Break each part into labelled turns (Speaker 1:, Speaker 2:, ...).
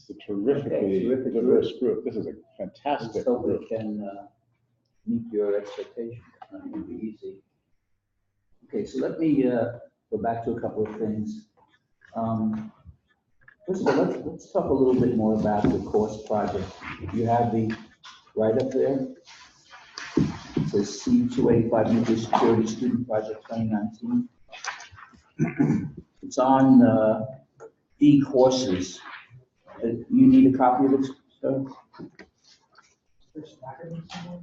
Speaker 1: It's a terrifically
Speaker 2: terrific
Speaker 1: diverse group. This is a fantastic
Speaker 2: Let's hope
Speaker 1: group.
Speaker 2: it can meet your expectations. It's not going to be easy. Okay, so let me go back to a couple of things. First of all, let's talk a little bit more about the course project. You have the right up there. It says C285 Nuclear Security Student Project 2019. It's on D courses. You need a copy of it, sir?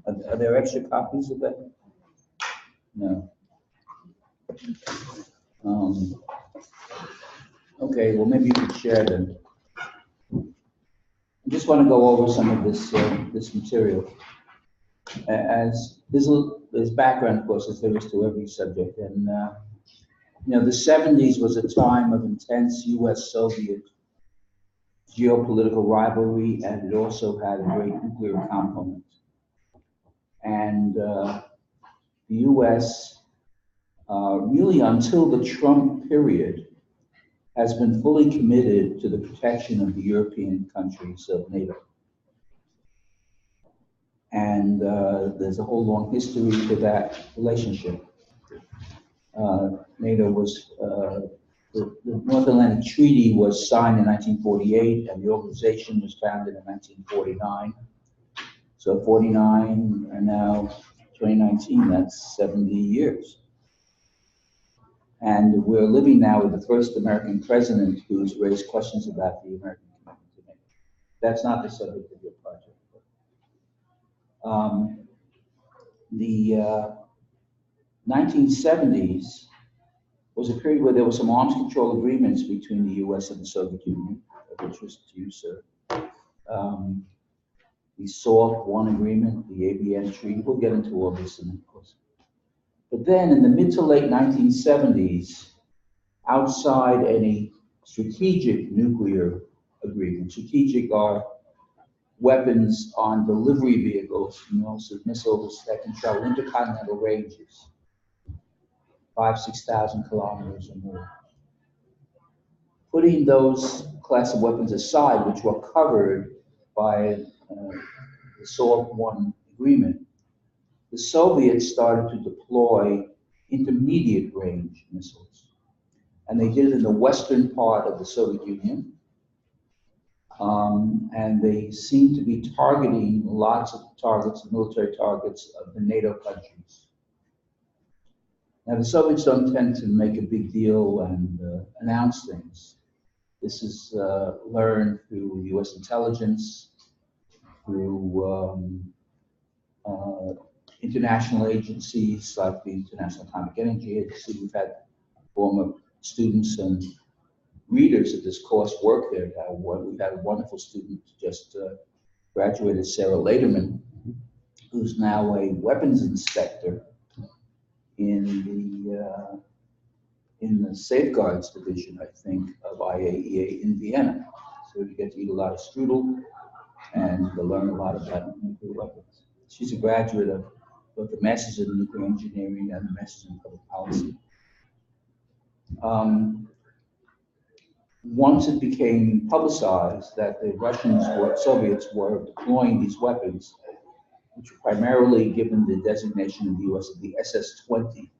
Speaker 2: Are there extra copies of that? No. Okay, well, maybe you could share them. I just want to go over some of this this material. As there's background, of course, as there is to every subject, and you know, the 70s was a time of intense U.S.-Soviet geopolitical rivalry, and it also had a great nuclear component. And the U.S. Really until the Trump period has been fully committed to the protection of the European countries of NATO. And there's a whole long history to that relationship. NATO was, the North Atlantic Treaty was signed in 1948, and the organization was founded in 1949. So 49 and now 2019, that's 70 years. And we're living now with the first American president who's raised questions about the American commitment to NATO. That's not the subject of your project. The 1970s was a period where there were some arms control agreements between the U.S. and the Soviet Union, of interest to you, sir. The SALT I agreement, the ABN treaty, we'll get into all this in of course. But then in the mid to late 1970s, outside any strategic nuclear agreement, strategic are weapons on delivery vehicles, missiles that can travel intercontinental ranges, 6,000 kilometers or more. Putting those class of weapons aside, which were covered by the SALT I agreement, the Soviets started to deploy intermediate range missiles. And they did it in the western part of the Soviet Union. And they seem to be targeting lots of targets, military targets of the NATO countries. Now, the Soviets don't tend to make a big deal and announce things. This is learned through U.S. intelligence, through international agencies like the International Atomic Energy Agency. We've had former students and readers of this course work there now. We've had a wonderful student just graduated, Sarah Lederman, who's now a weapons inspector in the safeguards division, I think, of IAEA in Vienna. So you get to eat a lot of strudel and to learn a lot about nuclear weapons. She's a graduate of both the Masters in Nuclear Engineering and the Masters in Public Policy. Once it became publicized that the Soviets were deploying these weapons, which were primarily given the designation in the US of the SS-20,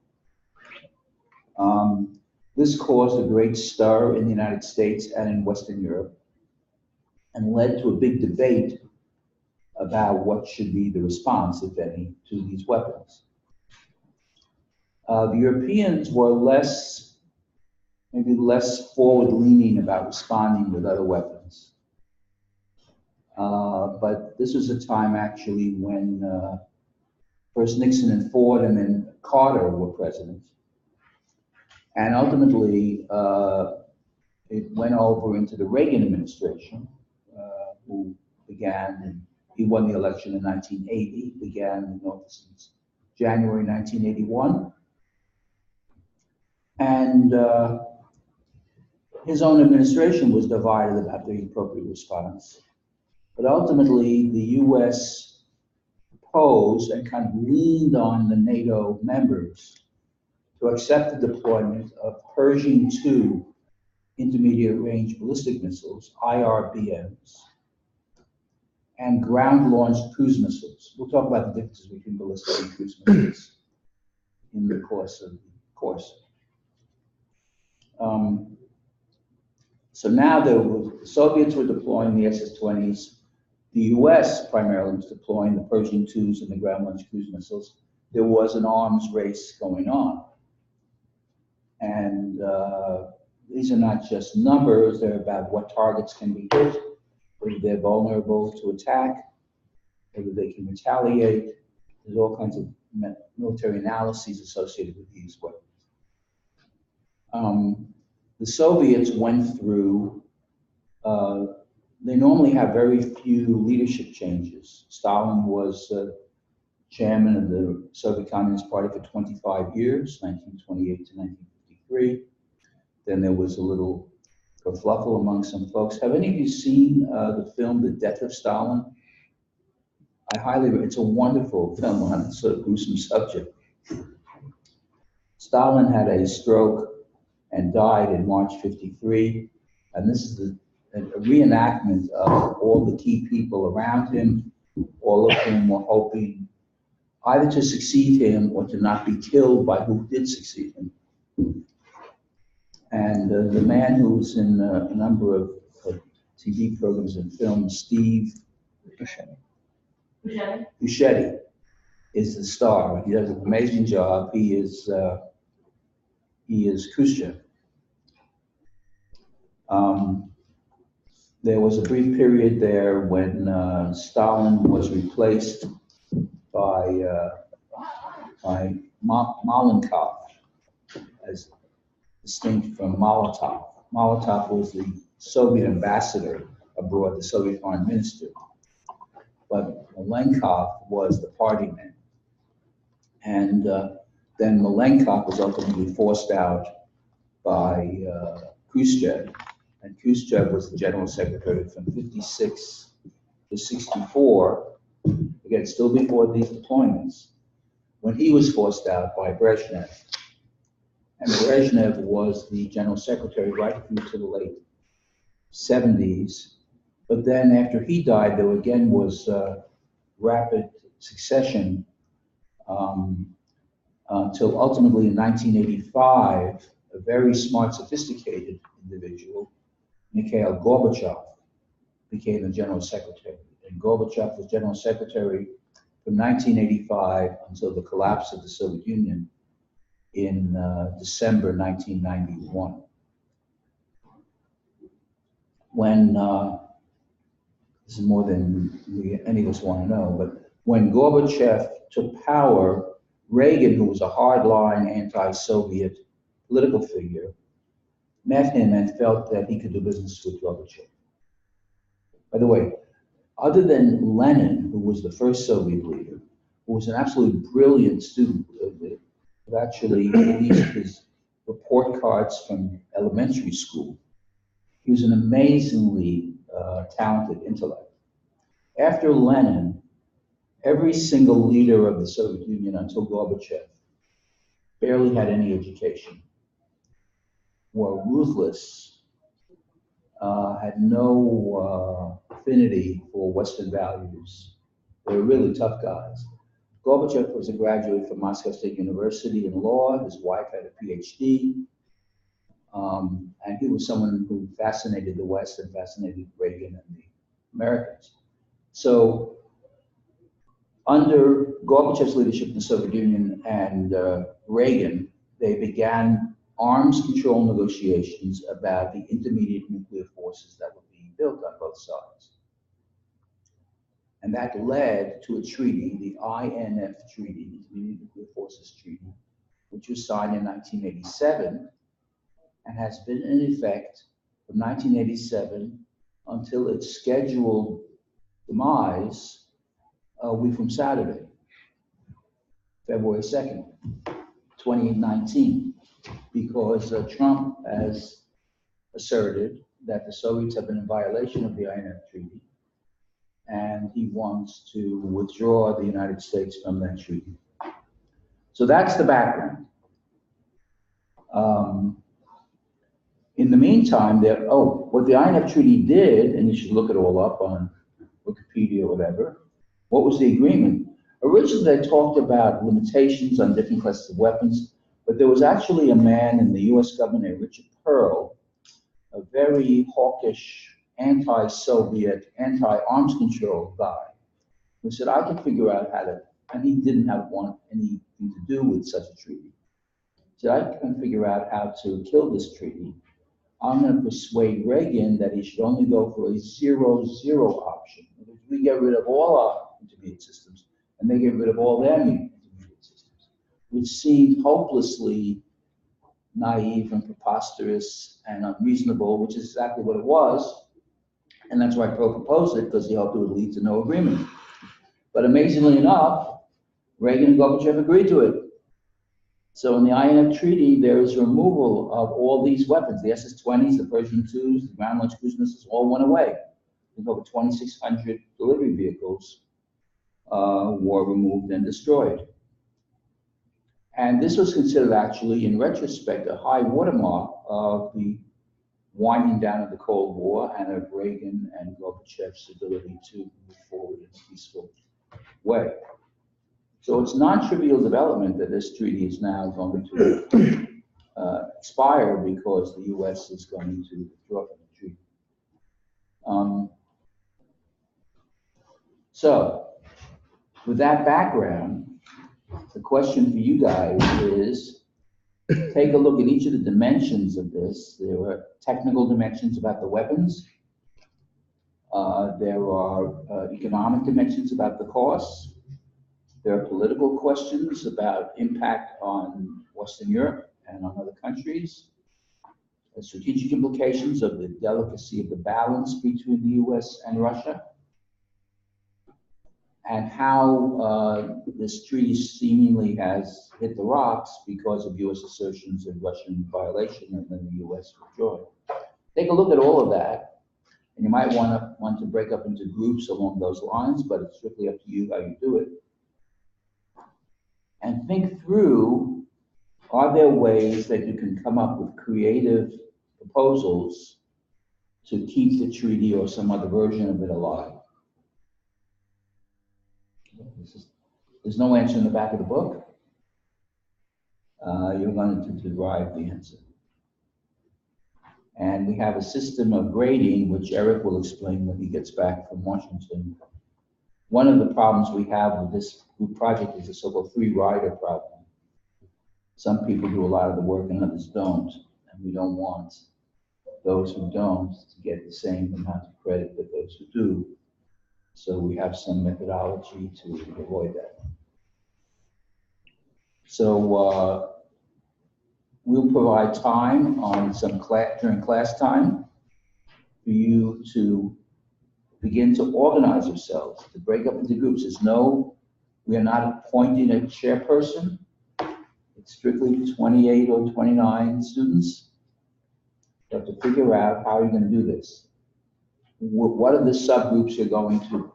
Speaker 2: this caused a great stir in the United States and in Western Europe, and led to a big debate about what should be the response, if any, to these weapons. The Europeans were maybe less forward-leaning about responding with other weapons. But this was a time actually when first Nixon and Ford and then Carter were president. And ultimately, it went over into the Reagan administration, who began, and he won the election in 1980, began in office since January 1981. And his own administration was divided about the appropriate response. But ultimately, the U.S. proposed and kind of leaned on the NATO members to accept the deployment of Pershing II intermediate range ballistic missiles, IRBMs, and ground-launched cruise missiles. We'll talk about the differences between ballistic and cruise missiles in the course of the course. So now the Soviets were deploying the SS-20s. The US primarily was deploying the Pershing IIs and the ground-launched cruise missiles. There was an arms race going on. And these are not just numbers, they're about what targets can be hit, whether they're vulnerable to attack, whether they can retaliate. There's all kinds of military analyses associated with these weapons. The Soviets went through, they normally have very few leadership changes. Stalin was chairman of the Soviet Communist Party for 25 years, 1928 to 1953. Then there was a little kerfluffle among some folks. Have any of you seen the film The Death of Stalin? It's a wonderful film on a sort of gruesome subject. Stalin had a stroke and died in March '53, and this is a reenactment of all the key people around him, all of whom were hoping either to succeed him or to not be killed by who did succeed him. And the man who was in a number of TV programs and films, Steve Buscemi, is the star. He does an amazing job. He is Khrushchev. There was a brief period there when Stalin was replaced by Malenkov, as distinct from Molotov. Molotov was the Soviet ambassador abroad, the Soviet foreign minister. But Malenkov was the party man. And then Malenkov was ultimately forced out by Khrushchev. And Khrushchev was the general secretary from 56 to 64, again, still before these deployments, when he was forced out by Brezhnev. And Brezhnev was the general secretary right through to the late 70s. But then after he died, there again was rapid succession until ultimately in 1985, a very smart, sophisticated individual, Mikhail Gorbachev, became the general secretary. And Gorbachev was general secretary from 1985 until the collapse of the Soviet Union in December 1991. When, this is more than any of us want to know, but when Gorbachev took power, Reagan, who was a hardline anti-Soviet political figure, met him and felt that he could do business with Gorbachev. By the way, other than Lenin, who was the first Soviet leader, who was an absolutely brilliant student, who actually released his report cards from elementary school, he was an amazingly talented intellect. After Lenin, every single leader of the Soviet Union until Gorbachev barely had any education, were ruthless, had no affinity for Western values. They were really tough guys. Gorbachev was a graduate from Moscow State University in law. His wife had a PhD. And he was someone who fascinated the West and fascinated Reagan and the Americans. So under Gorbachev's leadership in the Soviet Union and Reagan, they began arms control negotiations about the intermediate nuclear forces that were being built on both sides. And that led to a treaty, the INF Treaty, Intermediate Nuclear Forces Treaty, which was signed in 1987 and has been in effect from 1987 until its scheduled demise a week from Saturday, February 2nd, 2019, because Trump has asserted that the Soviets have been in violation of the INF Treaty, and he wants to withdraw the United States from that treaty. So that's the background. In the meantime, what the INF Treaty did, and you should look it all up on Wikipedia or whatever, what was the agreement? Originally, they talked about limitations on different classes of weapons, but there was actually a man in the US government named Richard Pearl, a very hawkish, anti-Soviet, anti-arms control guy, who said, I can figure out how to, and he didn't want anything to do with such a treaty. He said, I can figure out how to kill this treaty. I'm going to persuade Reagan that he should only go for a 0-0 option. We get rid of all our intermediate systems, and they get rid of all their intermediate systems, which seemed hopelessly naive and preposterous and unreasonable, which is exactly what it was. And that's why Pearl proposed it, because he hoped it would lead to no agreement. But amazingly enough, Reagan and Gorbachev agreed to it. So in the INF Treaty, there is removal of all these weapons. The SS-20s, the Pershing IIs, the ground-launched cruise missiles all went away. There's over 2,600 delivery vehicles were removed and destroyed. And this was considered actually, in retrospect, a high watermark of the winding down of the Cold War and of Reagan and Gorbachev's ability to move forward in a peaceful way. So it's non-trivial development that this treaty is now going to expire because the US is going to withdraw from the treaty. So with that background, the question for you guys is, take a look at each of the dimensions of this. There are technical dimensions about the weapons. There are economic dimensions about the costs. There are political questions about impact on Western Europe and on other countries. The strategic implications of the delicacy of the balance between the US and Russia, and how this treaty seemingly has hit the rocks because of US assertions of Russian violation and then the US withdrawing. Take a look at all of that, and you might want to break up into groups along those lines, but it's strictly up to you how you do it. And think through, are there ways that you can come up with creative proposals to keep the treaty or some other version of it alive? There's no answer in the back of the book. You're going to derive the answer. And we have a system of grading, which Eric will explain when he gets back from Washington. One of the problems we have with this group project is the so-called free rider problem. Some people do a lot of the work and others don't, and we don't want those who don't to get the same amount of credit that those who do. So we have some methodology to avoid that. So we'll provide time on some during class time for you to begin to organize yourselves, to break up into groups. We are not appointing a chairperson. It's strictly 28 or 29 students. You have to figure out how you're going to do this. What are the subgroups you're going to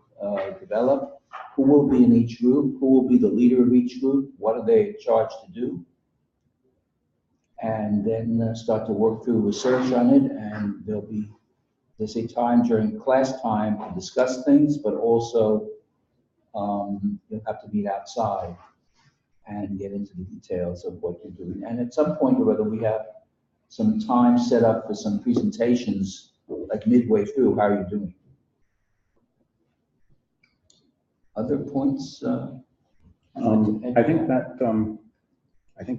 Speaker 2: develop? Who will be in each group? Who will be the leader of each group? What are they charged to do? And then start to work through research on it, and there'll be, there's a time during class time to discuss things, but also you'll have to meet outside and get into the details of what you're doing. And at some point or other, we have some time set up for some presentations, like midway through, how are you doing? Other points?
Speaker 1: I think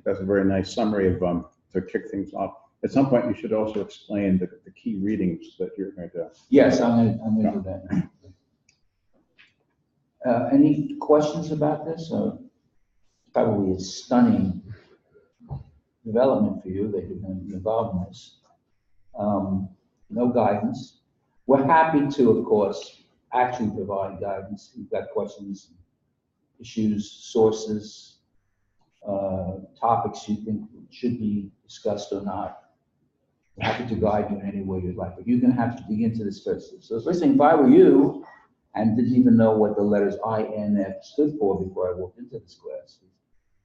Speaker 1: that's a very nice summary of to kick things off. At some point, you should also explain the key readings that you're going to.
Speaker 2: Yes, I'm going to do that now. Any questions about this? Probably a stunning development for you that you're going to be involved in this. No guidance. We're happy to, of course, actually provide guidance. If you've got questions, issues, sources, topics you think should be discussed or not. We're happy to guide you in any way you'd like, but you're going to have to dig into this first. So first thing, if I were you and didn't even know what the letters INF stood for before I walked into this class,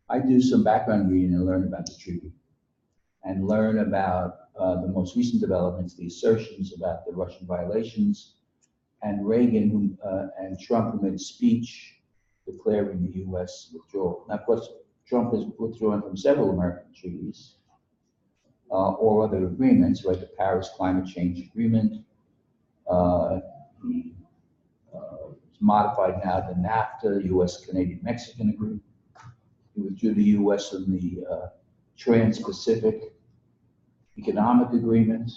Speaker 2: I do some background reading and learn about the treaty. and learn about the most recent developments, the assertions about the Russian violations, and Reagan and Trump who made a speech declaring the U.S. withdrawal. Now, of course, Trump has withdrawn from several American treaties or other agreements, right? The Paris Climate Change Agreement. It's modified now the NAFTA, U.S.-Canadian-Mexican Agreement. He withdrew the U.S. from the Trans-Pacific Economic Agreement.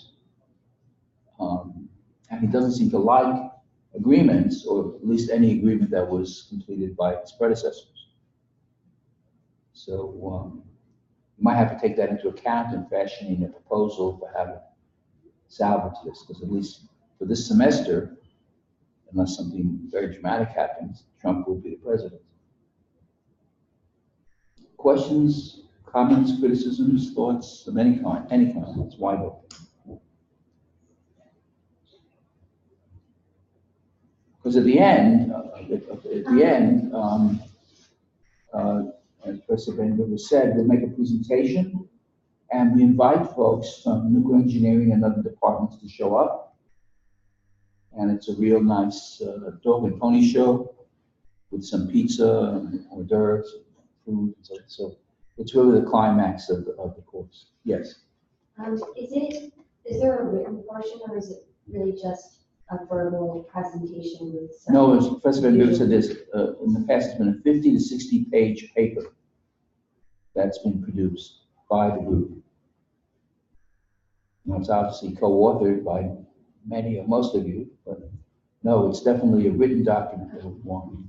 Speaker 2: And he doesn't seem to like agreements, or at least any agreement that was completed by his predecessors. So you might have to take that into account in fashioning a proposal for how to salvage this, because at least for this semester, unless something very dramatic happens, Trump will be the president. Questions, comments, criticisms, thoughts of any kind, it's wide open. Because at the end, as Professor Benberger said, we'll make a presentation and we invite folks from nuclear engineering and other departments to show up. And it's a real nice dog and pony show with some pizza and hors d'oeuvres, food, and so it's really the climax of the course. Yes.
Speaker 3: Is there a written portion, or is it really just a verbal presentation with some?
Speaker 2: No, as Professor Benberger said, this in the past, it's been a 50 to 60 page paper that's been produced by the group. It's obviously co-authored by many or most of you, but no, it's definitely a written document that we want.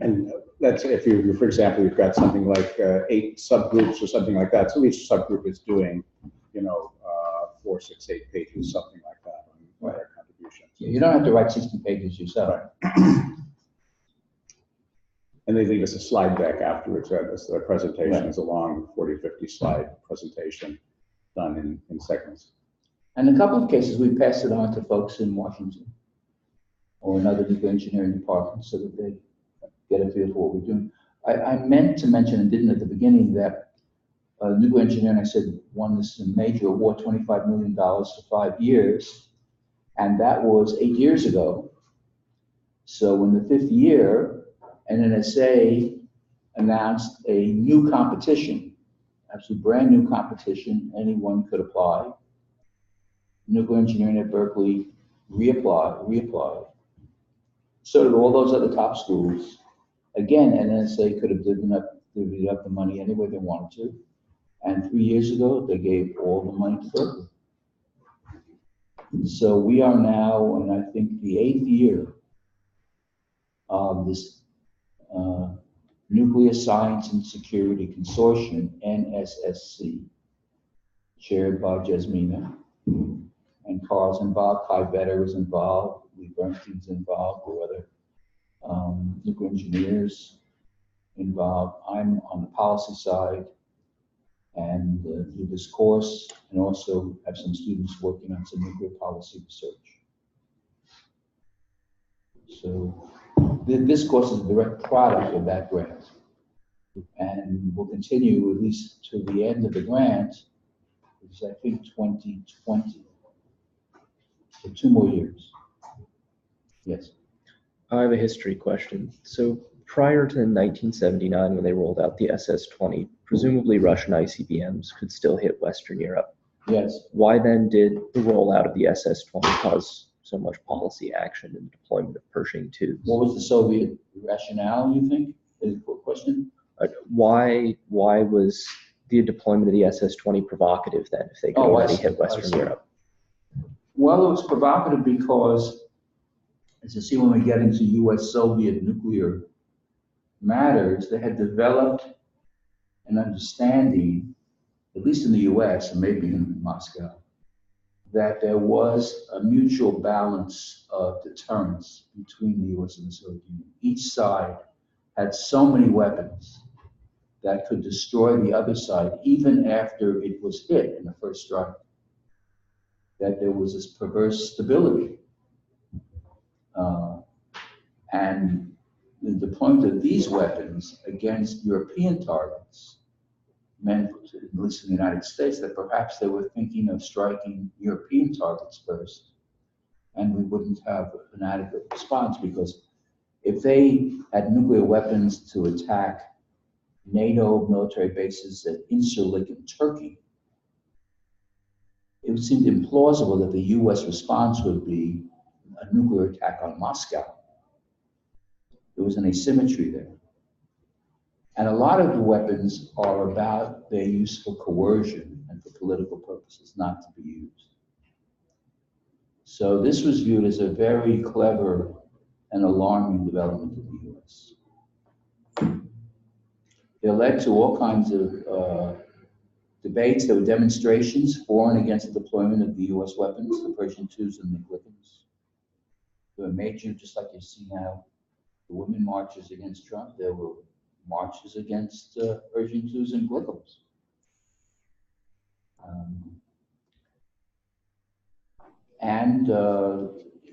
Speaker 1: And that's if you, for example, you've got something like 8 subgroups or something like that. So each subgroup is doing, 4, 6, 8 pages, something like that on their contributions.
Speaker 2: Yeah, you don't have to write 60 pages yourself.
Speaker 1: Right. And they leave us a slide deck afterwards. The presentation is a long 40, 50 slide presentation done in segments.
Speaker 2: And in a couple of cases, we pass it on to folks in Washington or in other nuclear engineering departments so that they get a feel for what we're doing. I meant to mention, and didn't at the beginning, that nuclear engineering, I said, won this major award, $25 million for 5 years. And that was 8 years ago. So in the 5th year, NSSC announced a new competition, absolutely brand new competition. Anyone could apply. Nuclear engineering at Berkeley reapplied. So did all those other top schools. Again, NSSC could have divvied up the money any way they wanted to. And 3 years ago, they gave all the money to Berkeley. So we are now, and I think the 8th year of this Nuclear Science and Security Consortium, NSSC, chaired by Jasmina. And Carl's involved, Kai Vetter is involved, Lee Bernstein's involved, or other nuclear engineers involved. I'm on the policy side and do this course, and also have some students working on some nuclear policy research. So this course is a direct product of that grant, and will continue at least to the end of the grant, which is I think 2020. For 2 more years. Yes.
Speaker 4: I have a history question. So prior to 1979, when they rolled out the SS-20, presumably Russian ICBMs could still hit Western Europe.
Speaker 2: Yes.
Speaker 4: Why then did the rollout of the SS-20 cause so much policy action in the deployment of Pershing tubes?
Speaker 2: What was the Soviet rationale, you think? Is the question?
Speaker 4: Why was the deployment of the SS-20 provocative then, if they could already hit Western Europe?
Speaker 2: Well, it was provocative because, as you see when we get into U.S.-Soviet nuclear matters, they had developed an understanding, at least in the U.S. and maybe in Moscow, that there was a mutual balance of deterrence between the U.S. and the Soviet Union. Each side had so many weapons that could destroy the other side even after it was hit in the first strike, that there was this perverse stability. And the deployment of these weapons against European targets meant, at least in the United States, that perhaps they were thinking of striking European targets first, and we wouldn't have an adequate response, because if they had nuclear weapons to attack NATO military bases at Incirlik in Turkey, it would seem implausible that the US response would be a nuclear attack on Moscow. There was an asymmetry there. And a lot of the weapons are about their use for coercion and for political purposes, not to be used. So this was viewed as a very clever and alarming development in the US. It led to all kinds of debates. There were demonstrations for and against the deployment of the US weapons, the Pershing IIs and the Glickens. There were major, just like you see now, the women marches against Trump. There were marches against Pershing IIs and Glickens. And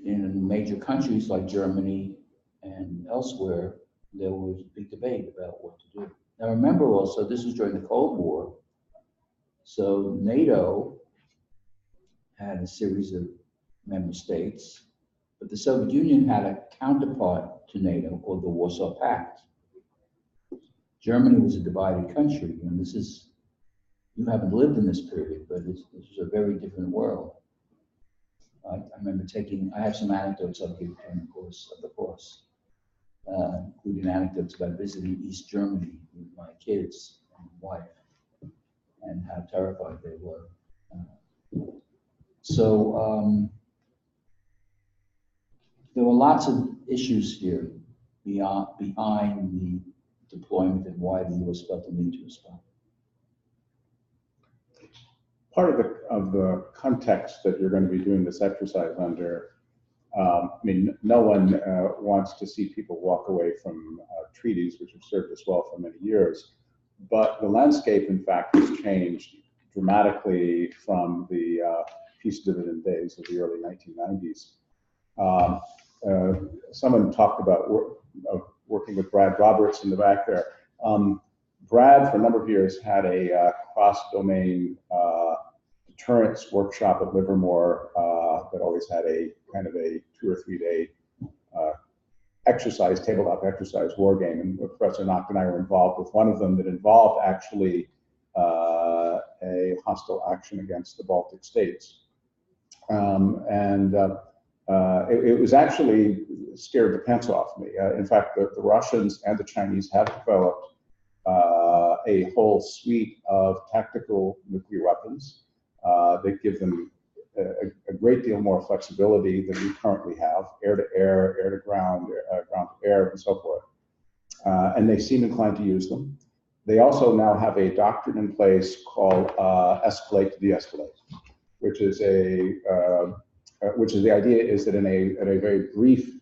Speaker 2: in major countries like Germany and elsewhere, there was a big debate about what to do. Now remember also, this was during the Cold War, so NATO had a series of member states, but the Soviet Union had a counterpart to NATO called the Warsaw Pact. Germany was a divided country, and this is, you haven't lived in this period, but this was a very different world. I remember I have some anecdotes I'll give during the course of the course, including anecdotes about visiting East Germany with my kids and wife, and how terrified they were. There were lots of issues here behind the deployment and why the U.S. felt the need to respond.
Speaker 1: Part of the context that you're going to be doing this exercise under, I mean, no one wants to see people walk away from treaties which have served us well for many years, but the landscape, in fact, has changed dramatically from the peace dividend days of the early 1990s. Someone talked about working with Brad Roberts in the back there. Brad, for a number of years, had a cross-domain deterrence workshop at Livermore that always had a kind of a 2 or 3 day exercise, tabletop exercise war game. And Professor Nacht and I were involved with one of them that involved actually a hostile action against the Baltic states. It was actually scared the pants off me. In fact, the Russians and the Chinese have developed a whole suite of tactical nuclear weapons that give them a great deal more flexibility than we currently have, air-to-air, air-to-ground, ground-to-air, and so forth. And they seem inclined to use them. They also now have a doctrine in place called Escalate To Deescalate, which is the idea is that in a very brief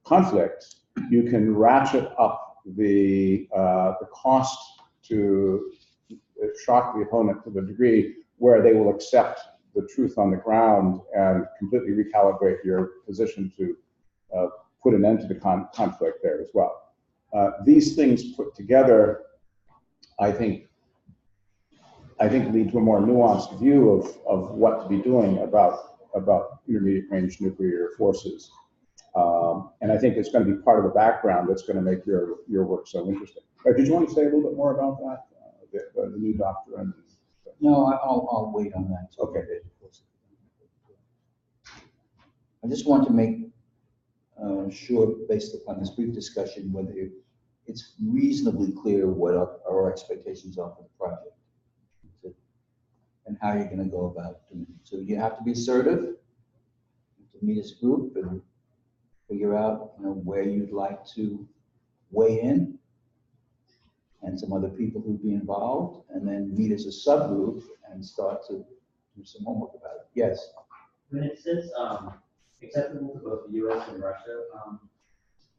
Speaker 1: conflict, you can ratchet up the cost to shock the opponent to the degree where they will accept the truth on the ground and completely recalibrate your position to put an end to the conflict there as well. These things put together, I think lead to a more nuanced view of what to be doing about intermediate range nuclear forces. And I think it's going to be part of the background that's going to make your work so interesting. Did you want to say a little bit more about that, the new doctrine?
Speaker 2: No, I'll wait on that.
Speaker 1: Okay.
Speaker 2: I just want to make sure, based upon this brief discussion, whether it's reasonably clear what our expectations are for the project and how you're going to go about doing it. So you have to be assertive, to meet as a group and figure out where you'd like to weigh in, and some other people who'd be involved, and then meet as a subgroup and start to do some homework about it. Yes?
Speaker 5: When it says acceptable to both the US and Russia,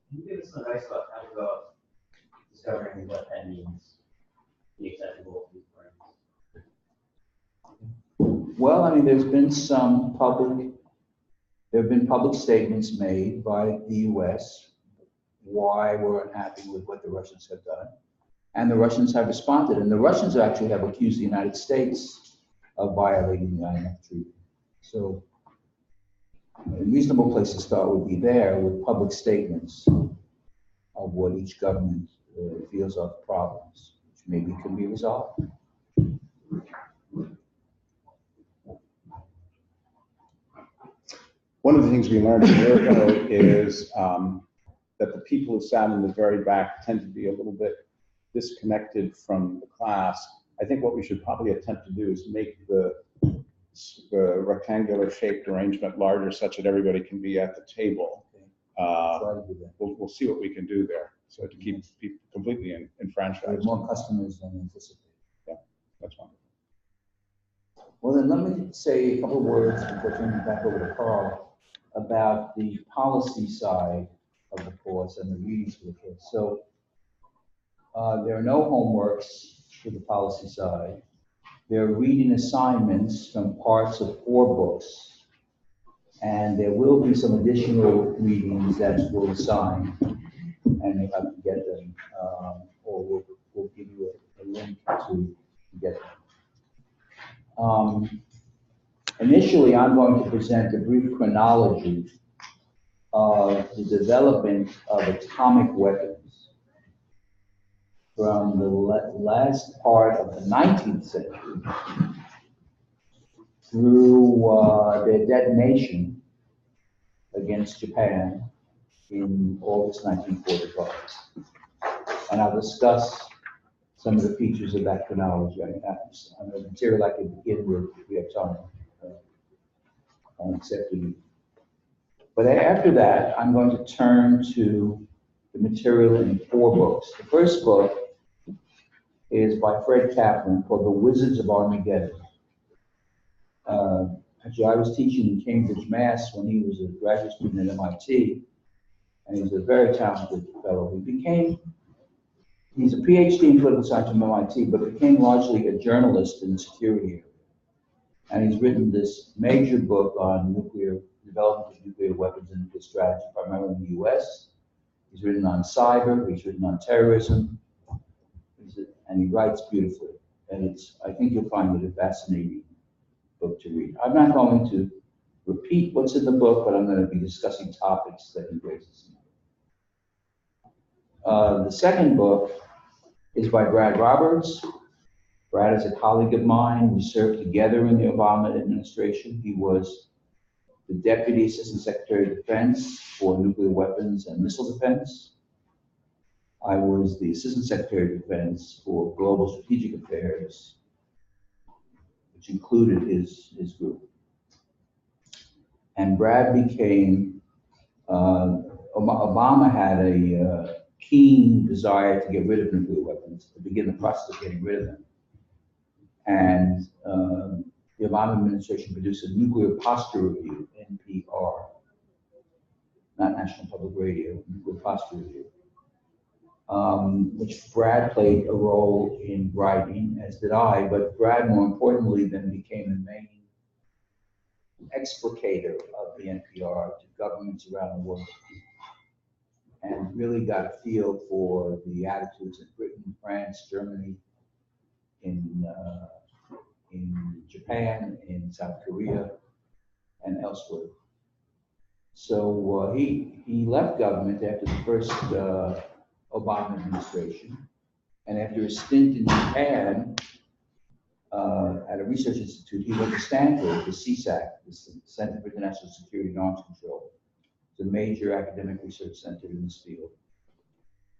Speaker 5: can you give us some advice about how to go about discovering what that means, be acceptable to Ukraine?
Speaker 2: Well, I mean, there have been public statements made by the US why we're unhappy with what the Russians have done. And the Russians have responded, and the Russians actually have accused the United States of violating the INF Treaty. So a reasonable place to start would be there with public statements of what each government feels are the problems, which maybe can be resolved.
Speaker 1: One of the things we learned a year ago is that the people who sat in the very back tend to be a little bit disconnected from the class. I think what we should probably attempt to do is make the rectangular shaped arrangement larger such that everybody can be at the table. We'll see what we can do there. So to keep people completely enfranchised.
Speaker 2: More customers than anticipated.
Speaker 1: Yeah, that's wonderful.
Speaker 2: Well, then let me say a couple of words before turning it back over to Carl about the policy side of the course and the readings for the course. So there are no homeworks for the policy side. There are reading assignments from parts of 4 books. And there will be some additional readings that we'll assign, and if I can get them, or we'll give you a link to get them. Initially, I'm going to present a brief chronology of the development of atomic weapons from the last part of the 19th century through their detonation against Japan in August 1945. And I'll discuss some of the features of that chronology. I mean, on the material I can begin with if we have time, except for you. But after that, I'm going to turn to the material in 4 books. The first book is by Fred Kaplan called The Wizards of Armageddon. Actually, I was teaching in Cambridge, Mass. when he was a graduate student at MIT, and he was a very talented fellow. He's a PhD in political science from MIT, but became largely a journalist in the security area. And he's written this major book on development of nuclear weapons and nuclear strategy, primarily in the US. He's written on cyber, he's written on terrorism, and he writes beautifully. And I think you'll find it a fascinating book to read. I'm not going to repeat what's in the book, but I'm going to be discussing topics that he raises. The second book is by Brad Roberts. Brad is a colleague of mine. We served together in the Obama administration. He was the Deputy Assistant Secretary of Defense for Nuclear Weapons and Missile Defense. I was the Assistant Secretary of Defense for Global Strategic Affairs, which included his group. And Brad became, Obama had a keen desire to get rid of nuclear weapons, to begin the process of getting rid of them. And the Obama administration produced a Nuclear Posture Review, NPR, not National Public Radio, Nuclear Posture Review, which Brad played a role in writing, as did I, but Brad, more importantly, then became the main explicator of the NPR to governments around the world, and really got a feel for the attitudes in Britain, France, Germany, in Japan, in South Korea, and elsewhere. So he left government after the first Obama administration, and after a stint in Japan at a research institute, he went to Stanford, the CSAC, the Center for International Security and Arms Control. It's a major academic research center in this field.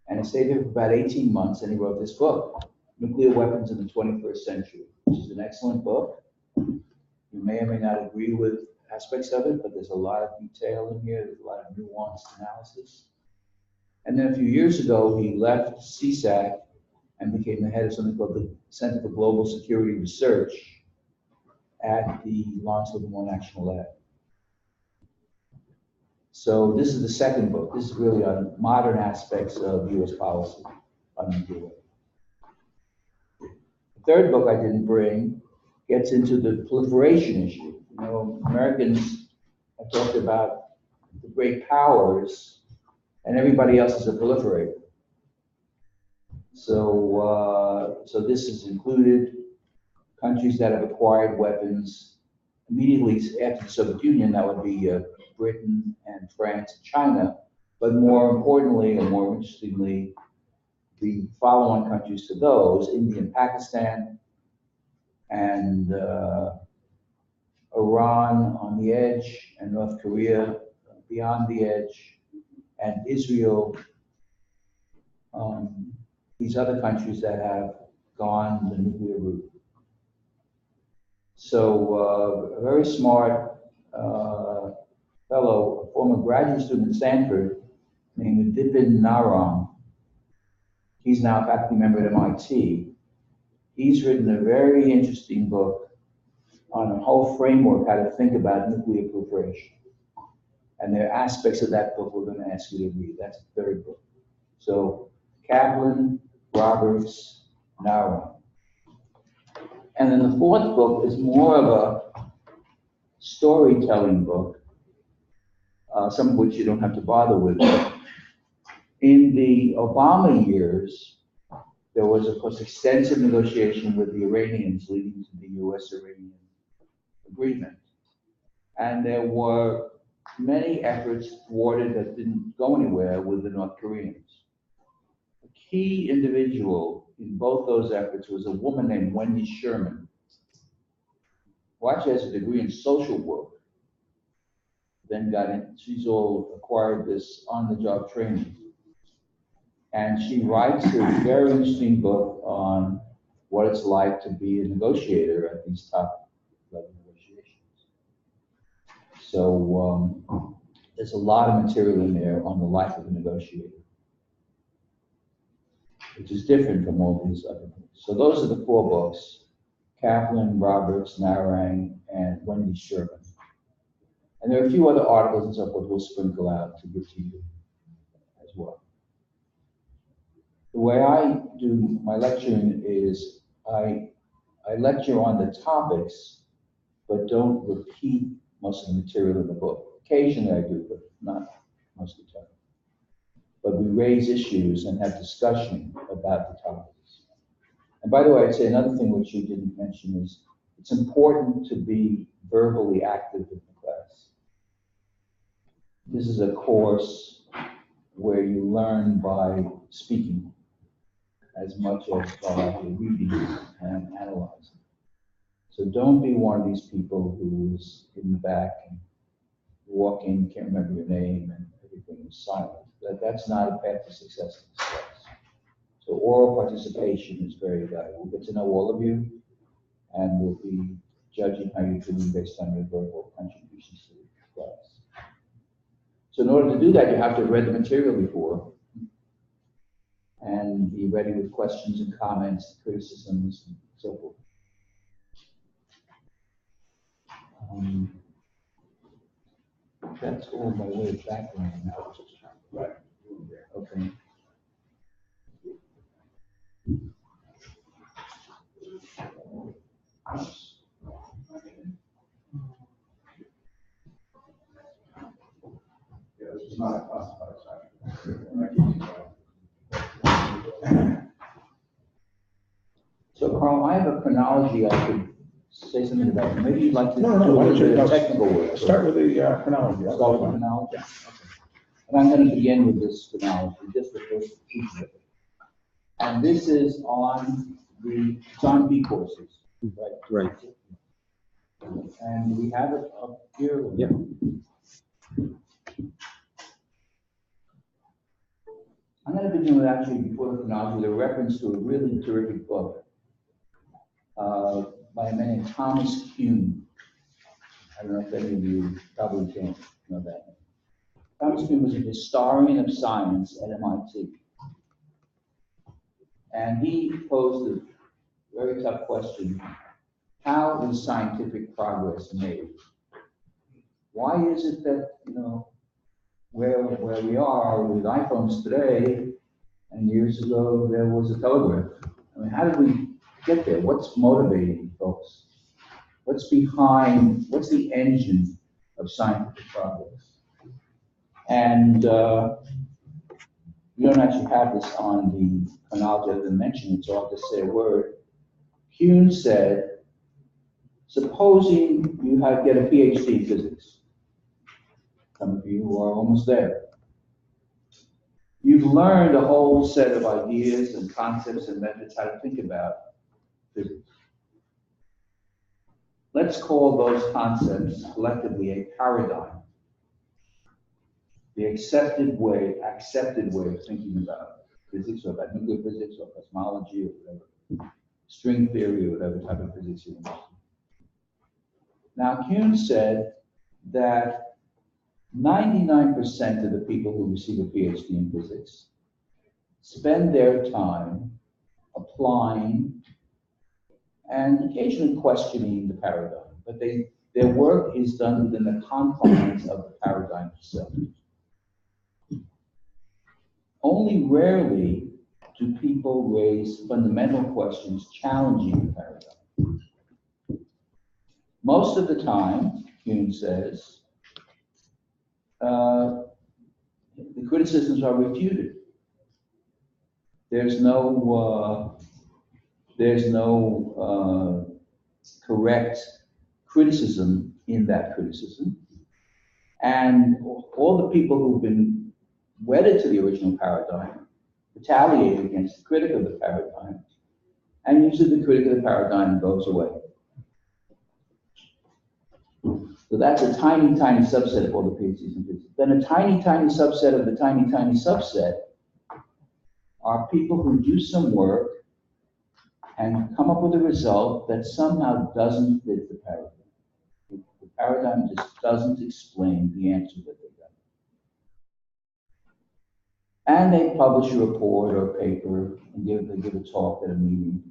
Speaker 2: And he stayed there for about 18 months, and he wrote this book, Nuclear Weapons in the 21st Century, which is an excellent book. You may or may not agree with aspects of it, but there's a lot of detail in here, there's a lot of nuanced analysis. And then a few years ago, he left CSAC and became the head of something called the Center for Global Security Research at the Lawrence Livermore National Lab. So this is the second book. This is really on modern aspects of US policy on nuclear weapons. The third book I didn't bring gets into the proliferation issue. You know, Americans have talked about the great powers, and everybody else is a proliferator. So this has included countries that have acquired weapons immediately after the Soviet Union. That would be Britain and France and China. But more importantly, and more interestingly, the follow-on countries to those, India and Pakistan, and Iran on the edge, and North Korea beyond the edge, and Israel, these other countries that have gone the nuclear route. So a very smart fellow, a former graduate student at Stanford, named Vipin Narang, he's now a faculty member at MIT. He's written a very interesting book on a whole framework how to think about nuclear proliferation. And there are aspects of that book we're going to ask you to read. That's the third book. So Kaplan, Roberts, Narang. And then the fourth book is more of a storytelling book, some of which you don't have to bother with. In the Obama years, there was, of course, extensive negotiation with the Iranians leading to the US-Iranian agreement. And there were many efforts thwarted that didn't go anywhere with the North Koreans. A key individual in both those efforts was a woman named Wendy Sherman, who actually has a degree in social work. Then got in, she's all acquired this on-the-job training. And she writes a very interesting book on what it's like to be a negotiator at these top level negotiations. So there's a lot of material in there on the life of a negotiator, which is different from all these other books. So those are the four books: Kaplan, Roberts, Narang, and Wendy Sherman. And there are a few other articles and so forth we'll sprinkle out to give to you as well. The way I do my lecturing is I lecture on the topics, but don't repeat most of the material in the book. Occasionally I do, but not most of the time. But we raise issues and have discussion about the topics. And by the way, I'd say another thing which you didn't mention is it's important to be verbally active in the class. This is a course where you learn by speaking as much as by reading and analyzing. So don't be one of these people who's in the back and walking, can't remember your name, and everything is silent. That's not a path to success in this class. So oral participation is very valuable. We'll get to know all of you, and we'll be judging how you're doing based on your verbal contributions to the class. So in order to do that, you have to have read the material before and be ready with questions and comments, criticisms, and so forth. That's all by way of background.
Speaker 1: Right.
Speaker 2: Okay.
Speaker 1: Yeah, this is not a classified section.
Speaker 2: So Carl, I have a chronology I could say something about. Maybe you'd like to
Speaker 1: No,
Speaker 2: do a
Speaker 1: why don't
Speaker 2: little
Speaker 1: you
Speaker 2: bit of technical work.
Speaker 1: start with the chronology. That's
Speaker 2: Start with
Speaker 1: fine.
Speaker 2: chronology? Okay. And I'm going to begin with this chronology, just the first piece of it. And this is on the John B courses, right?
Speaker 4: Right.
Speaker 2: And we have it up here.
Speaker 4: Yeah.
Speaker 2: I'm going to begin with actually, before the chronology, with a reference to a really terrific book by a man named Thomas Kuhn. I don't know if any of you probably don't know that name. Thomas Kuhn was a historian of science at MIT. And he posed a very tough question: how is scientific progress made? Why is it that, where we are with iPhones today, and years ago there was a telegraph? I mean, how did we get there? What's motivating folks? What's behind, what's the engine of scientific progress? And you don't actually have this on the chronology other than mention it, so I'll just say a word. Kuhn said, supposing you get a PhD in physics. Some of you are almost there. You've learned a whole set of ideas and concepts and methods how to think about physics. Let's call those concepts collectively a paradigm. The accepted way of thinking about physics, or about nuclear physics, or cosmology, or whatever, string theory, or whatever type of physics you're interested in. Now, Kuhn said that 99% of the people who receive a PhD in physics spend their time applying and occasionally questioning the paradigm, but their work is done within the confines of the paradigm itself. Only rarely do people raise fundamental questions challenging the paradigm. Most of the time, Kuhn says, the criticisms are refuted. There's no correct criticism in that criticism. And all the people who've been wedded to the original paradigm retaliate against the critic of the paradigm, and usually the critic of the paradigm goes away. So that's a tiny, tiny subset of all the PhDs in physics. Then a tiny, tiny subset of the tiny, tiny subset are people who do some work and come up with a result that somehow doesn't fit the paradigm. The paradigm just doesn't explain the answer that they got. And they publish a report or a paper and they give a talk at a meeting.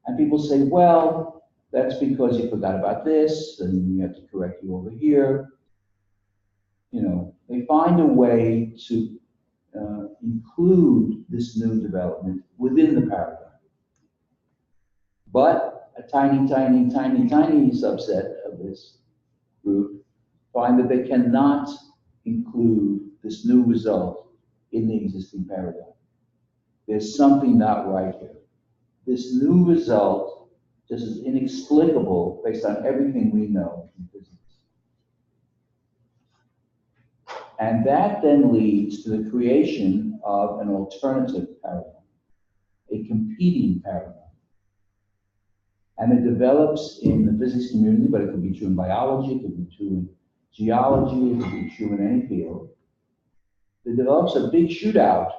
Speaker 2: And people say, well, that's because you forgot about this, and we have to correct you over here. You know, they find a way to include this new development within the paradigm. But a tiny, tiny, tiny, tiny subset of this group find that they cannot include this new result in the existing paradigm. There's something not right here. This new result just is inexplicable based on everything we know in physics. And that then leads to the creation of an alternative paradigm, a competing paradigm. And it develops in the physics community, but it could be true in biology, it could be true in geology, it could be true in any field. It develops a big shootout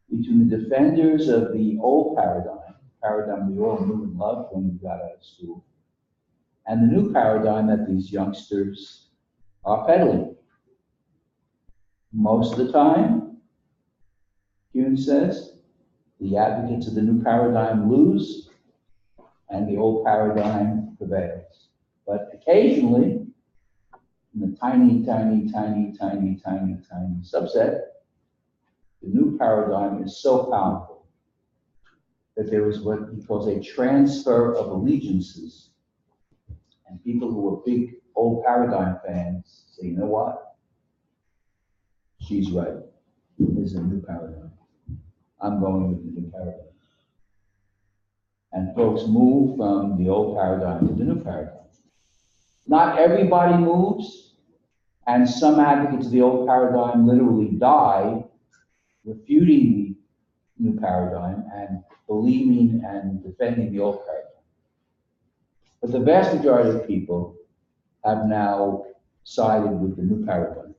Speaker 2: between the defenders of the old paradigm we all knew and loved when we got out of school, and the new paradigm that these youngsters are peddling. Most of the time, Kuhn says, the advocates of the new paradigm lose and the old paradigm prevails. But occasionally, in the tiny, tiny, tiny, tiny, tiny, tiny subset, the new paradigm is so powerful that there is what he calls a transfer of allegiances. And people who are big old paradigm fans say, you know what? She's right. There's a new paradigm. I'm going with the new paradigm. And folks move from the old paradigm to the new paradigm. Not everybody moves, and some advocates of the old paradigm literally die refuting the new paradigm and believing and defending the old paradigm. But the vast majority of people have now sided with the new paradigm.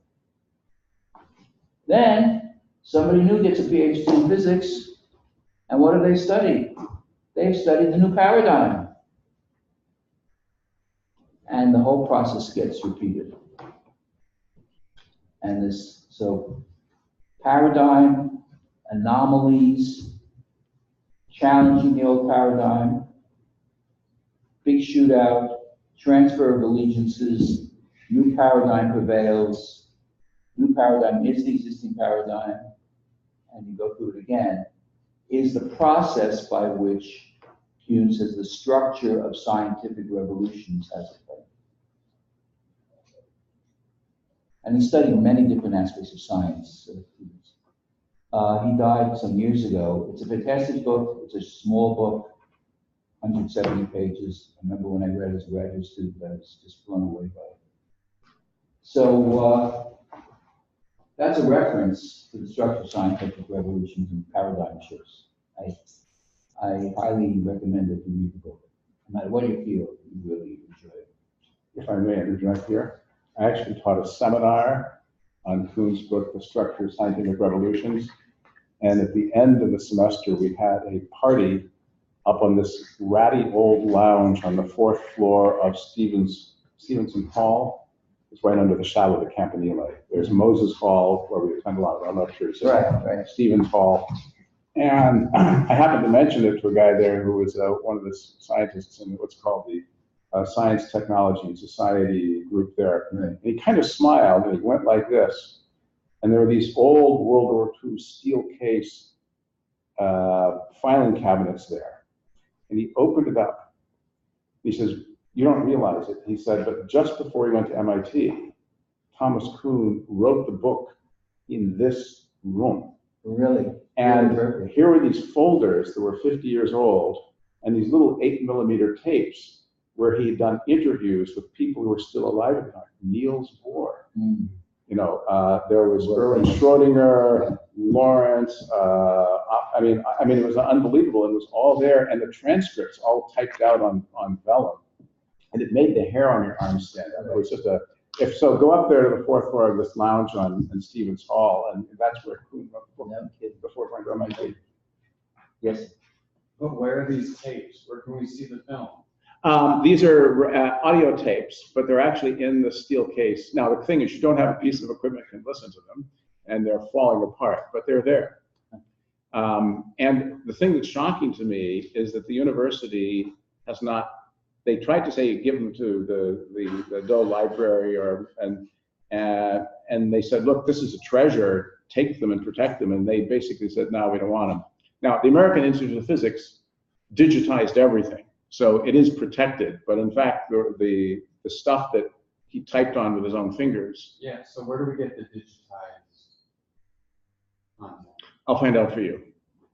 Speaker 2: Then somebody new gets a PhD in physics, and what do they study? They've studied the new paradigm. And the whole process gets repeated. And so paradigm, anomalies, challenging the old paradigm, big shootout, transfer of allegiances, new paradigm prevails, new paradigm is the existing paradigm, and you go through it again, is the process by which Kuhn says the structure of scientific revolutions has occurred. And he studied many different aspects of science. He died some years ago. It's a fantastic book. It's a small book, 170 pages. I remember when I read it as a graduate student, I was just blown away by it. So that's a reference to the structure of scientific revolutions and paradigm shifts. I highly recommend that you read the book. No matter what you feel, you really enjoy it.
Speaker 1: If I may interject here, I actually taught a seminar on Kuhn's book, The Structure of Scientific Revolutions. And at the end of the semester, we had a party up on this ratty old lounge on the 4th floor of Stevenson Hall. It's right under the shadow of the Campanile. There's Moses Hall, where we attend a lot of our lectures.
Speaker 2: Right.
Speaker 1: Stevens Hall. And I happened to mention it to a guy there who was one of the scientists in what's called the Science, Technology, and Society group there.
Speaker 2: Right.
Speaker 1: And he kind of smiled and he went like this. And there were these old World War II steel case filing cabinets there. And he opened it up. He says, "You don't realize it." He said, "But just before he went to MIT, Thomas Kuhn wrote the book in this room."
Speaker 2: Really?
Speaker 1: And here were these folders that were 50 years old and these little 8mm tapes where he had done interviews with people who were still alive at the time. Niels Bohr. You know, there was Erwin Schrödinger, Lawrence. I mean, it was unbelievable. It was all there, and the transcripts all typed out on vellum, and it made the hair on your arms stand up. It was just go up there to the 4th floor of this lounge in Stevens Hall, and that's where Kuhn wrote the book before going to MIT.
Speaker 2: Yes.
Speaker 6: But where are these tapes? Where can we see the film?
Speaker 1: These are audio tapes, but they're actually in the steel case. Now, the thing is, you don't have a piece of equipment that can listen to them, and they're falling apart, but they're there. And the thing that's shocking to me is that the university has not, they tried to say give them to the Doe Library, and they said, look, this is a treasure, take them and protect them, and they basically said, no, we don't want them. Now, the American Institute of Physics digitized everything. So it is protected, but in fact, the stuff that he typed on with his own fingers.
Speaker 6: Yeah, so where do we get the digitized content?
Speaker 1: I'll find out for you.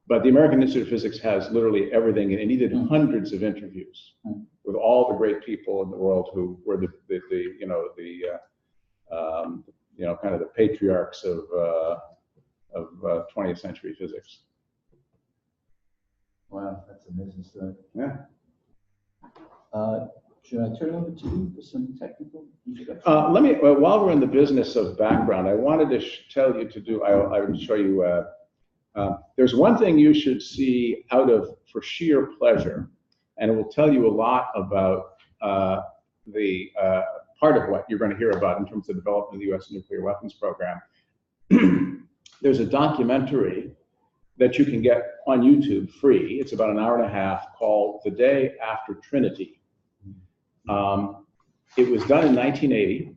Speaker 1: But the American Institute of Physics has literally everything, and he did hundreds of interviews with all the great people in the world who were kind of the patriarchs of 20th century physics.
Speaker 2: Wow, that's amazing stuff.
Speaker 1: Yeah.
Speaker 2: Should I turn it over to you for some technical introduction?
Speaker 1: Let me, while we're in the business of background, I wanted to tell you to do, I would show you, there's one thing you should see for sheer pleasure, and it will tell you a lot about the part of what you're going to hear about in terms of development of the U.S. nuclear weapons program. There's a documentary that you can get on YouTube free. It's about an hour and a half, called The Day After Trinity. It was done in 1980.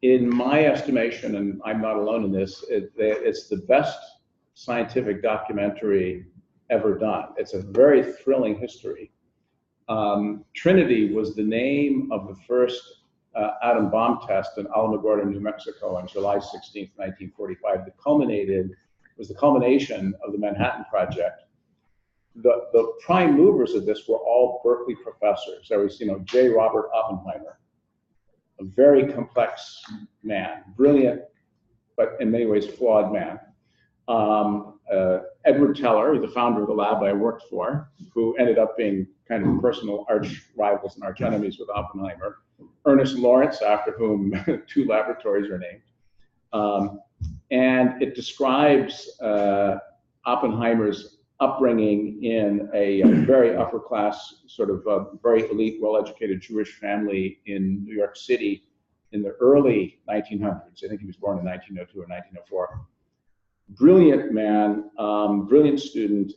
Speaker 1: In my estimation, and I'm not alone in this, it's the best scientific documentary ever done. It's a very thrilling history. Trinity was the name of the first atom bomb test in Alamogordo, New Mexico on July 16th, 1945. Was the culmination of the Manhattan Project. The prime movers of this were all Berkeley professors. There was, J. Robert Oppenheimer, a very complex man, brilliant, but in many ways flawed man. Edward Teller, the founder of the lab I worked for, who ended up being kind of personal arch rivals and arch enemies with Oppenheimer. Ernest Lawrence, after whom 2 laboratories are named. And it describes Oppenheimer's upbringing in a very upper class, sort of very elite, well-educated Jewish family in New York City in the early 1900s. I think he was born in 1902 or 1904. Brilliant man, brilliant student,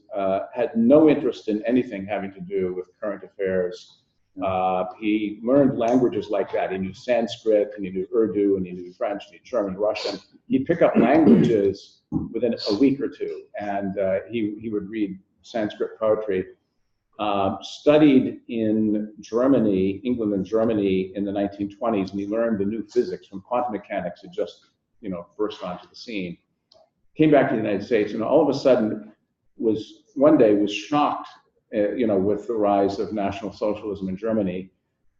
Speaker 1: had no interest in anything having to do with current affairs. He learned languages like that. He knew Sanskrit, and he knew Urdu, and he knew French, and he knew German, Russian. He'd pick up languages within a week or two, and he would read Sanskrit poetry. Studied in Germany, England and Germany in the 1920s, and he learned the new physics when quantum mechanics had just, burst onto the scene. came back to the United States, and all of a sudden one day was shocked, with the rise of National Socialism in Germany.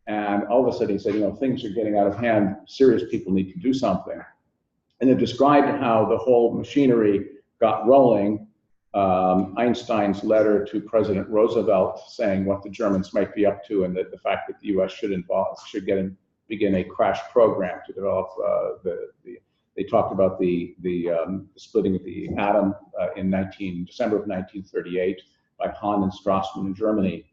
Speaker 1: And all of a sudden he said, things are getting out of hand. Serious people need to do something. And it described how the whole machinery got rolling. Einstein's letter to President Roosevelt saying what the Germans might be up to, and that the fact that the U.S. should begin a crash program to develop They talked about the splitting of the atom in December of 1938 by Hahn and Strassmann in Germany,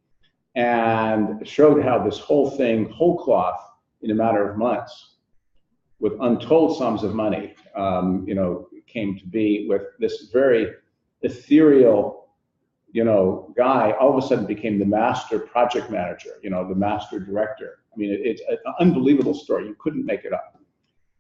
Speaker 1: and showed how this whole thing, whole cloth, in a matter of months, with untold sums of money, came to be, with this very ethereal, guy, all of a sudden became the master project manager, the master director. I mean, it's an unbelievable story. You couldn't make it up.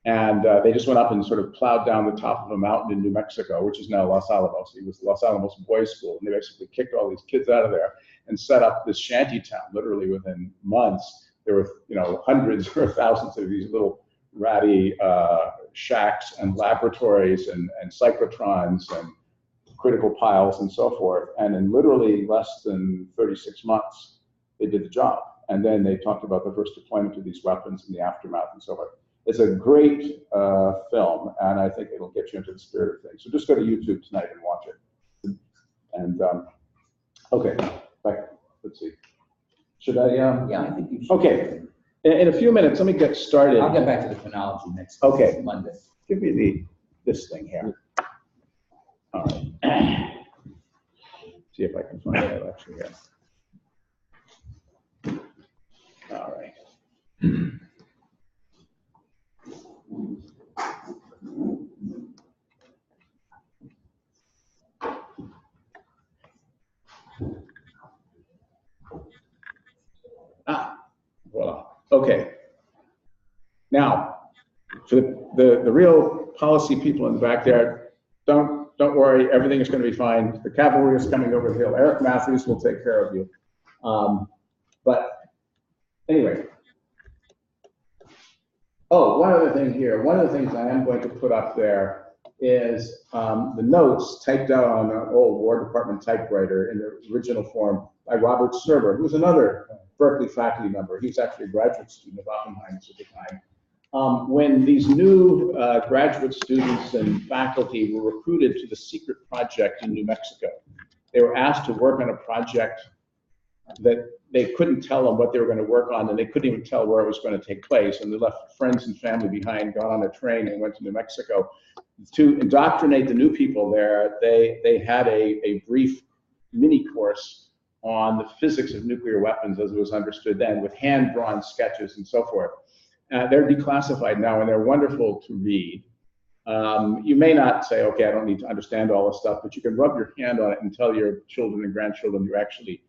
Speaker 1: And they just went up and sort of plowed down the top of a mountain in New Mexico, which is now Los Alamos. It was Los Alamos Boys School, and they basically kicked all these kids out of there and set up this shanty town. Literally within months, there were hundreds or thousands of these little ratty shacks and laboratories and cyclotrons and critical piles and so forth. And in literally less than 36 months, they did the job. And then they talked about the first deployment of these weapons and the aftermath and so forth. It's a great film, and I think it'll get you into the spirit of things. So just go to YouTube tonight and watch it. And okay, let's see. Should I?
Speaker 2: Yeah, I think you should.
Speaker 1: Okay, in a few minutes, let me get started.
Speaker 2: I'll get back to the chronology next Monday.
Speaker 1: Give me this thing here. All right. See if I can find it actually here. All right. Voila. Okay. Now, for the real policy people in the back there, don't worry. Everything is going to be fine. The cavalry is coming over the hill. Eric Matthews will take care of you. But anyway. Oh, one other thing here. One of the things I am going to put up there is the notes typed out on an old War Department typewriter in the original form by Robert Serber, who was another Berkeley faculty member. He was actually a graduate student of Oppenheimer's at the time. When these new graduate students and faculty were recruited to the secret project in New Mexico, they were asked to work on a project that they couldn't tell them what they were going to work on, and they couldn't even tell where it was going to take place. And they left friends and family behind, got on a train, and went to New Mexico. To indoctrinate the new people there, they had a brief mini course on the physics of nuclear weapons as it was understood then, with hand-drawn sketches and so forth. They're declassified now, and they're wonderful to read. You may not say, okay, I don't need to understand all this stuff, but you can rub your hand on it and tell your children and grandchildren you actually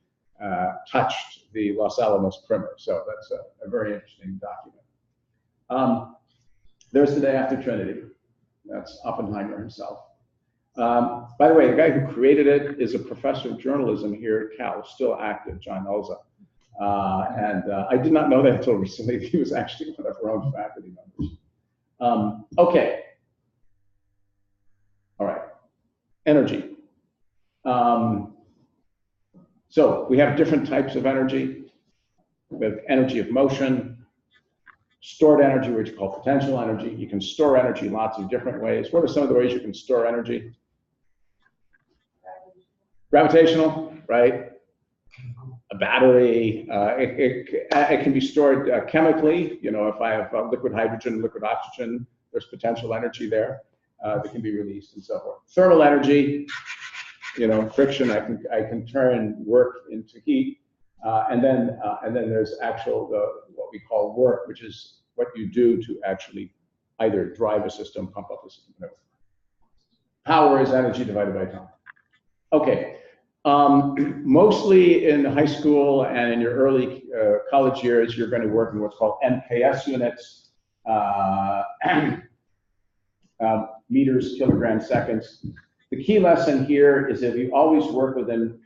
Speaker 1: touched the Los Alamos primer. So that's a very interesting document. There's the day after Trinity. That's Oppenheimer himself. By the way, the guy who created it is a professor of journalism here at Cal, still active, John Elza. And I did not know that until recently. He was actually one of our own faculty members. Okay. All right. Energy. So we have different types of energy. We have energy of motion, stored energy, which we call potential energy. You can store energy lots of different ways. What are some of the ways you can store energy? Gravitational, right? A battery. It can be stored chemically. If I have liquid hydrogen, liquid oxygen, there's potential energy there that can be released and so forth. Thermal energy. Friction, I can turn work into heat, and then there's actual what we call work, which is what you do to actually either drive a system, pump up a system. Power is energy divided by time. Okay, mostly in high school and in your early college years, you're going to work in what's called Mks units, meters, kilograms, seconds. The key lesson here is if you always work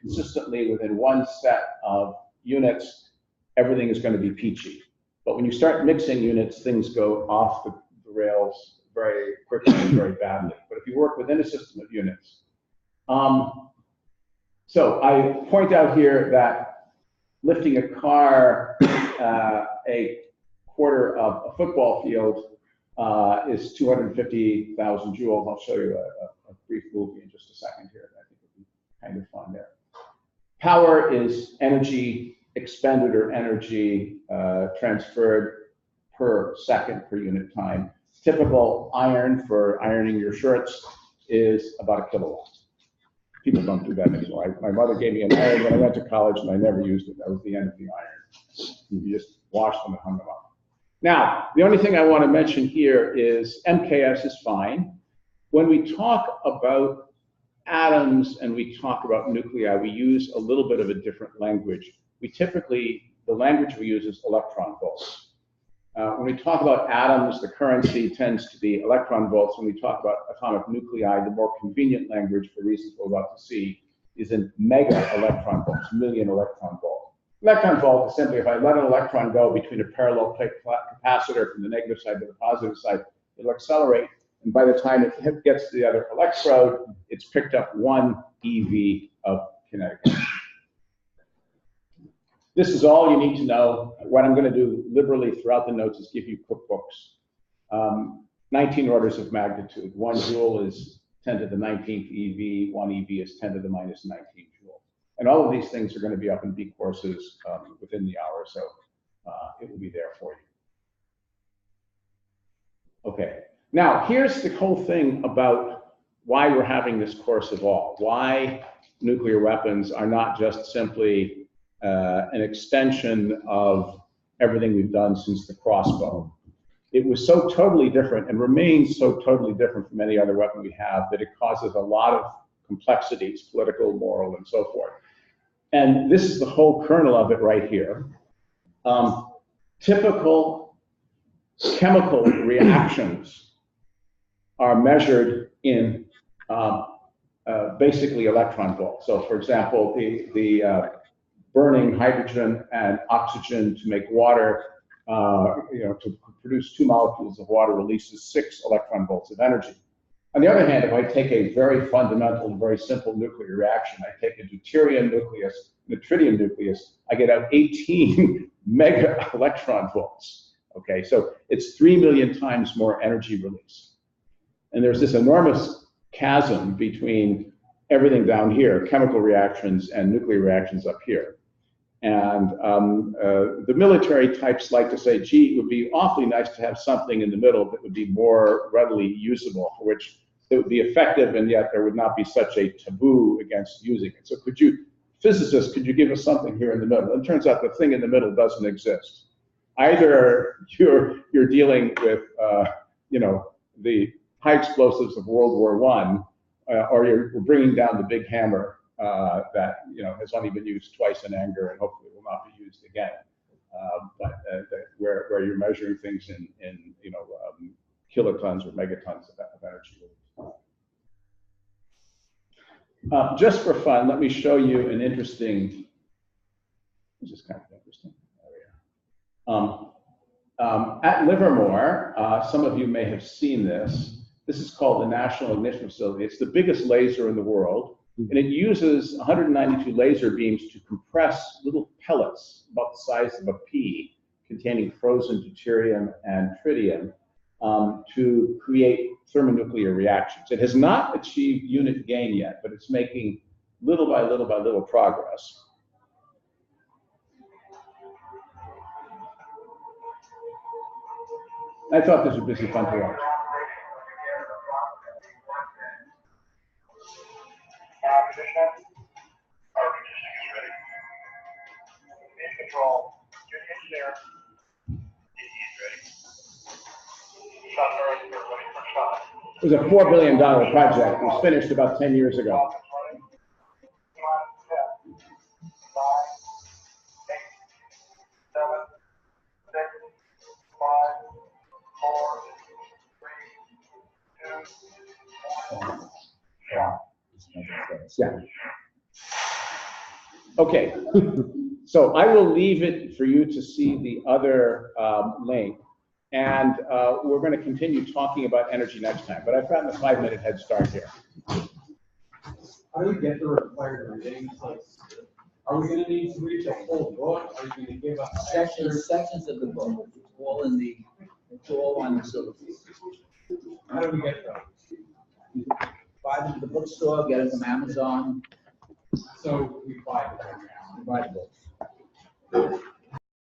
Speaker 1: consistently within one set of units, everything is going to be peachy. But when you start mixing units, things go off the rails very quickly and very badly. But if you work within a system of units. So I point out here that lifting a car a quarter of a football field is 250,000 joules. I'll show you a brief movie in just a second here. I think it'll be kind of fun there. Power is energy expended or energy transferred per second per unit time. Typical iron for ironing your shirts is about a kilowatt. People don't do that anymore. My mother gave me an iron when I went to college and I never used it. That was the end of the iron. You just washed them and hung them up. Now, the only thing I want to mention here is MKS is fine. When we talk about atoms and we talk about nuclei, we use a little bit of a different language. The language we use is electron volts. When we talk about atoms, the currency tends to be electron volts. When we talk about atomic nuclei, the more convenient language, for reasons we're about to see, is in mega electron volts, million electron volts. Electron volt is simply if I let an electron go between a parallel plate capacitor from the negative side to the positive side, it'll accelerate. And by the time it gets to the other electrode, it's picked up 1 EV of kinetic energy. This is all you need to know. What I'm going to do liberally throughout the notes is give you cookbooks. 19 orders of magnitude. 1 joule is 10 to the 19th EV. 1 EV is 10 to the minus 19 joule. And all of these things are going to be up in B courses within the hour, so it will be there for you. Okay. Now, here's the whole thing about why we're having this course evolve. Why nuclear weapons are not just simply an extension of everything we've done since the crossbow. It was so totally different and remains so totally different from any other weapon we have that it causes a lot of complexities, political, moral, and so forth. And this is the whole kernel of it right here. Typical chemical reactions are measured in basically electron volts. So for example, the burning hydrogen and oxygen to make water, to produce 2 molecules of water releases 6 electron volts of energy. On the other hand, if I take a very fundamental, very simple nuclear reaction, I take a deuterium nucleus and a tritium nucleus, I get out 18 mega electron volts. Okay, so it's 3 million times more energy release. And there's this enormous chasm between everything down here, chemical reactions and nuclear reactions up here. And the military types like to say, gee, it would be awfully nice to have something in the middle that would be more readily usable, for which it would be effective, and yet there would not be such a taboo against using it. So physicists, could you give us something here in the middle? And it turns out the thing in the middle doesn't exist. Either you're dealing with, the high explosives of World War I, or you're bringing down the big hammer that has only been used twice in anger and hopefully will not be used again. Where you're measuring things in kilotons or megatons of energy. Just for fun, let me show you an interesting. This is kind of interesting. At Livermore, some of you may have seen this. This is called the National Ignition Facility. It's the biggest laser in the world. And it uses 192 laser beams to compress little pellets about the size of a pea containing frozen deuterium and tritium to create thermonuclear reactions. It has not achieved unit gain yet, but it's making little by little by little progress. I thought this would be fun to watch.
Speaker 7: Control. Engineer.
Speaker 1: It was a $4 billion project. It was finished about 10 years ago. Yeah. Okay. So I will leave it for you to see the other link. And we're going to continue talking about energy next time, but I've gotten a 5-minute head start here.
Speaker 6: How do we get the required readings? Like, are we gonna need to read the whole book? Are you gonna give us
Speaker 2: Sections of the book, it's all on the syllabus.
Speaker 6: How do we get those?
Speaker 2: Buy them at the bookstore, get them from Amazon,
Speaker 6: So we buy the program.
Speaker 2: buy the books.